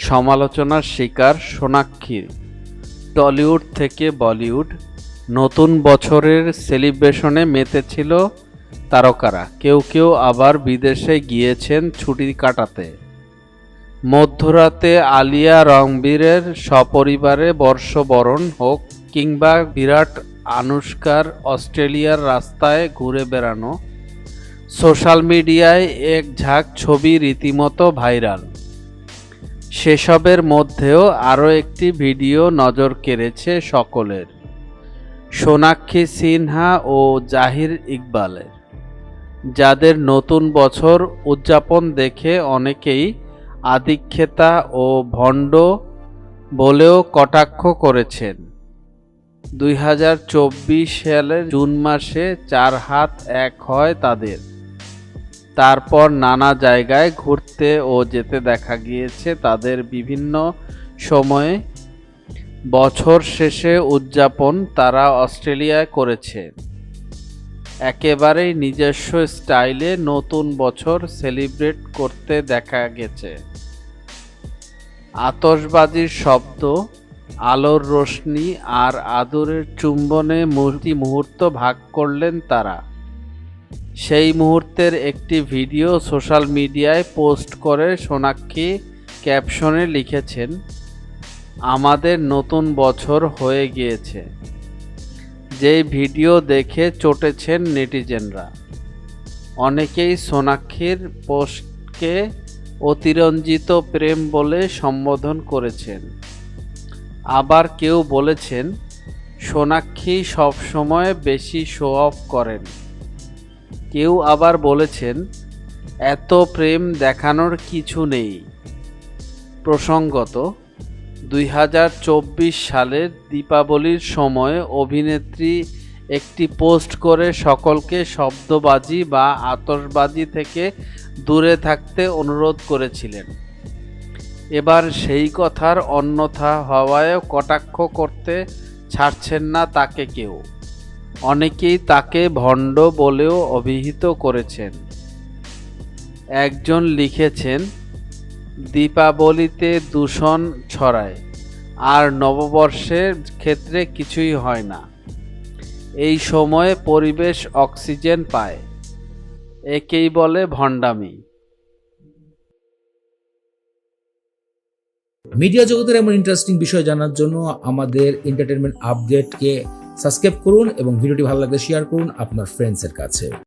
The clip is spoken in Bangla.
সমালোচনার শিকার সোনাক্ষী। টলিউড থেকে বলিউড, নতুন বছরের সেলিব্রেশনে মেতেছিল তারকারা। কেউ কেউ আবার বিদেশে গিয়েছেন ছুটি কাটাতে। মধ্যরাতে আলিয়া রণবীরের সপরিবারে বর্ষবরণ হোক কিংবা বিরাট আনুশকার অস্ট্রেলিয়ার রাস্তায় ঘুরে বেড়ানো, সোশ্যাল মিডিয়ায় এক ঝাঁক ছবি রীতিমতো ভাইরাল। সেসবের মধ্যেও আরও একটি ভিডিও নজর কেড়েছে সকলের, সোনাক্ষী সিনহা ও জাহির ইকবালের, যাদের নতুন বছর উদযাপন দেখে অনেকেই আদিক্ষেতা ও ভণ্ড বলেও কটাক্ষ করেছেন। 2024 সালের জুন মাসে 4 হাত এক হয় তাদের। তারপর নানা জায়গায় ঘুরতে ও যেতে দেখা গিয়েছে তাদের বিভিন্ন সময়ে। বছর শেষে উদযাপন তারা অস্ট্রেলিয়ায় করেছে। একেবারেই নিজস্ব স্টাইলে নতুন বছর সেলিব্রেট করতে দেখা গেছে। আতশবাজির শব্দ, আলোর রোশনি আর আদরের চুম্বনে মুহূর্ত ভাগ করলেন তারা। সেই মুহূর্তের একটি ভিডিও সোশ্যাল মিডিয়ায় পোস্ট করে সোনাক্ষী ক্যাপশনে লিখেছেন, আমাদের নতুন বছর হয়ে গিয়েছে। যেই ভিডিও দেখে চটেছেন নেটিজেনরা। অনেকেই সোনাক্ষীর পোস্টকে অতিরঞ্জিত প্রেম বলে সম্বোধন করেছেন। আবার কেউ বলেছেন সোনাক্ষী সবসময় বেশি শো অফ করেন। কেউ আবার বলেছেন এত প্রেম দেখানোর কিছু নেই। প্রসঙ্গত, 2024 সালের দীপাবলির সময় অভিনেত্রী একটি পোস্ট করে সকলকে শব্দবাজি বা আতশবাজি থেকে দূরে থাকতে অনুরোধ করেছিলেন। এবার সেই কথার অন্যথা হওয়ায় কটাক্ষ করতে ছাড়ছেন না তাকে কেউ। অনেকেই তাকে ভণ্ড বলেও অভিহিত করেছেন। একজন লিখেছেন, দীপাবলিতে দূষণ ছড়ায় আর নববর্ষের ক্ষেত্রে কিছুই হয় না। এই সময়ে পরিবেশ অক্সিজেন পায়, একেই বলে ভণ্ডামি। মিডিয়া জগতের এমন ইন্টারেস্টিং বিষয় জানার জন্য আমাদের এন্টারটেনমেন্ট আপডেটকে সাবস্ক্রাইব করুন এবং ভিডিওটি ভালো লাগলে শেয়ার করুন আপনার ফ্রেন্ডসের কাছে।